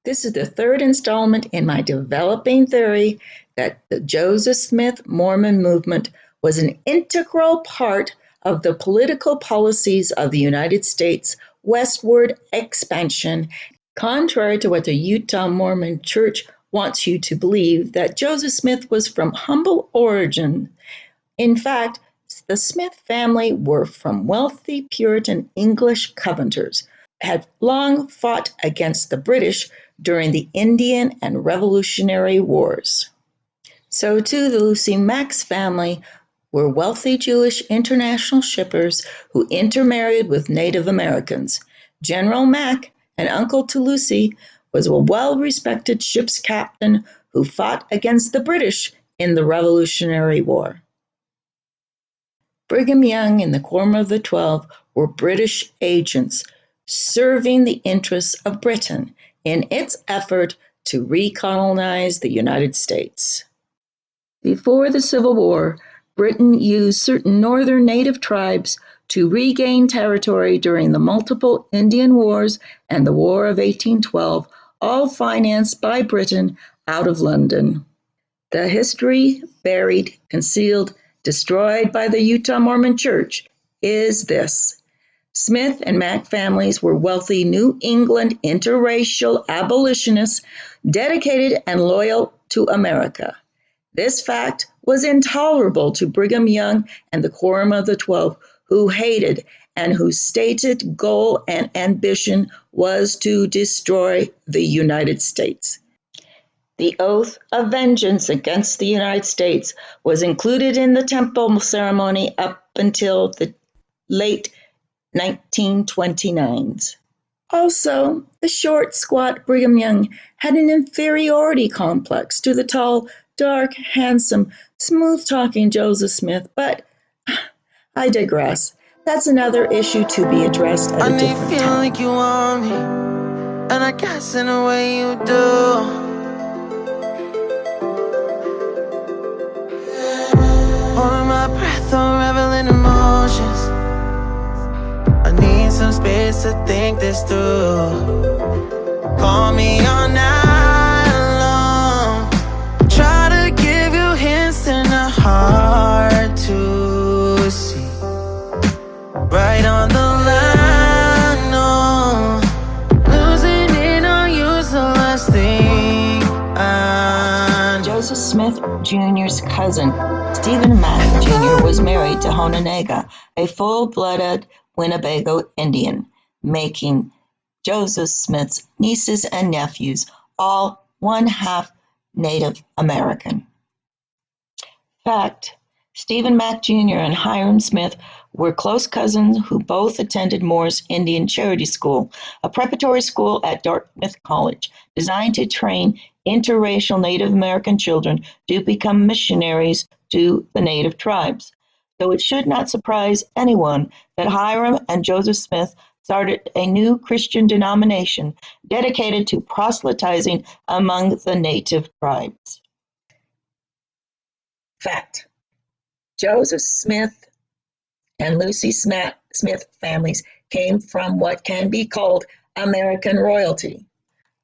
This is the third installment in my developing theory that the Joseph Smith Mormon movement was an integral part of the political policies of the United States westward expansion, contrary to what the Utah Mormon Church wants you to believe, that Joseph Smith was from humble origin. In fact, the Smith family were from wealthy Puritan English Covenanters, had long fought against the British during the Indian and Revolutionary Wars. So too the Lucy Mack's family were wealthy Jewish international shippers who intermarried with Native Americans. General Mack, an uncle to Lucy, was a well-respected ship's captain who fought against the British in the Revolutionary War. Brigham Young and the Quorum of the Twelve were British agents serving the interests of Britain in its effort to recolonize the United States. Before the Civil War, Britain used certain northern native tribes to regain territory during the multiple Indian Wars and the War of 1812, all financed by Britain out of London. The history, buried, concealed, destroyed by the Utah Mormon Church is this. Smith and Mack families were wealthy New England interracial abolitionists dedicated and loyal to America. This fact was intolerable to Brigham Young and the Quorum of the Twelve, who hated and whose stated goal and ambition was to destroy the United States. The oath of vengeance against the United States was included in the temple ceremony up until the late 1929s. Also, the short, squat Brigham Young had an inferiority complex to the tall, dark, handsome, smooth-talking Joseph Smith, but I digress. That's another issue to be addressed at a different time. I feel like you want me, and I guess in a way you do. Holding my breath, unraveling emotions. I need some space to think this through. Call me all night long. Try to give you hints and a hard to see. Right on the line, no. Losing it on you's the last thing I know. Joseph Smith Jr.'s cousin, Stephen Mack Jr., was married to Hononegah, a full-blooded Winnebago Indian, making Joseph Smith's nieces and nephews all one-half Native American. Fact, Stephen Mack Jr. and Hiram Smith were close cousins who both attended Moore's Indian Charity School, a preparatory school at Dartmouth College, designed to train interracial Native American children to become missionaries to the native tribes. So it should not surprise anyone that Hiram and Joseph Smith started a new Christian denomination dedicated to proselytizing among the native tribes. Fact, Joseph Smith and Lucy Smith families came from what can be called American royalty.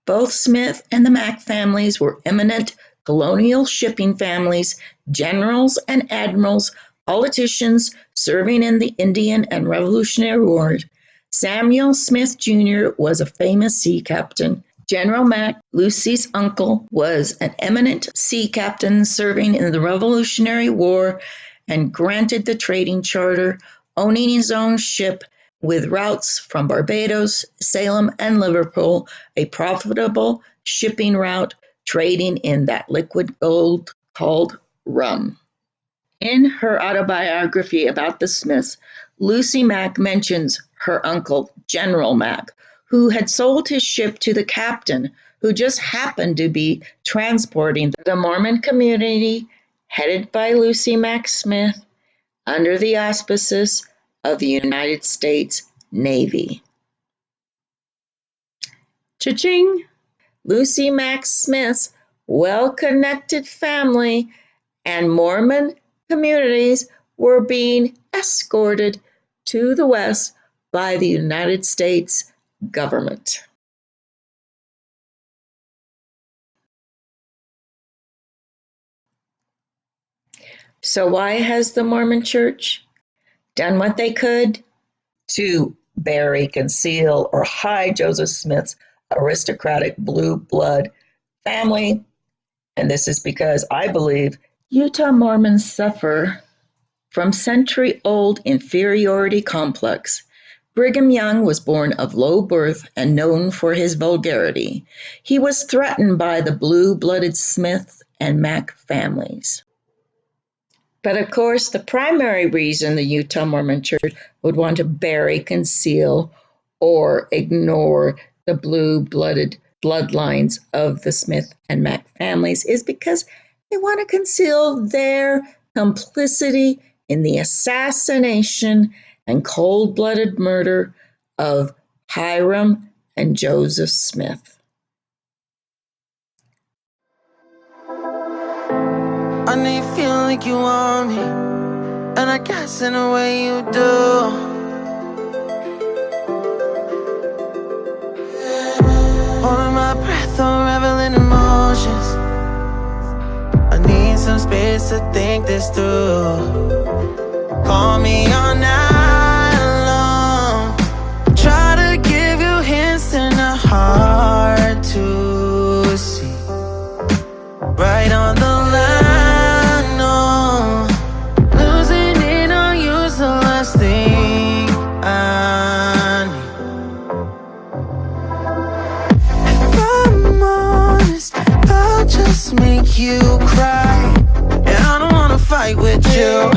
Both Smith and the Mack families were eminent colonial shipping families, generals and admirals, politicians serving in the Indian and Revolutionary Wars. Samuel Smith Jr. was a famous sea captain. General Mack, Lucy's uncle, was an eminent sea captain serving in the Revolutionary War and granted the trading charter, owning his own ship with routes from Barbados, Salem, and Liverpool, a profitable shipping route, trading in that liquid gold called rum. In her autobiography about the Smiths, Lucy Mack mentions her uncle, General Mack, who had sold his ship to the captain, who just happened to be transporting the Mormon community headed by Lucy Mack Smith under the auspices of the United States Navy. Cha-ching! Lucy Mack Smith's well-connected family and Mormon communities were being escorted to the West by the United States government. So why has the Mormon Church done what they could to bury, conceal, or hide Joseph Smith's aristocratic blue blood family? And this is because I believe Utah Mormons suffer from century-old inferiority complex. Brigham Young was born of low birth and known for his vulgarity. He was threatened by the blue-blooded Smith and Mack families. But of course, the primary reason the Utah Mormon Church would want to bury, conceal, or ignore the blue-blooded bloodlines of the Smith and Mack families is because they want to conceal their complicity in the assassination and cold-blooded murder of Hiram and Joseph Smith. I know you feel like you want me, and I guess in a way you do. Holding my breath, unraveling emotions. I need some space to think this through. Call me all night long. Try to give you hints and a hard to see. Right on the line, no. Losing it on you's the last thing I need. If I'm honest, I'll just make you cry. And I don't wanna fight with you.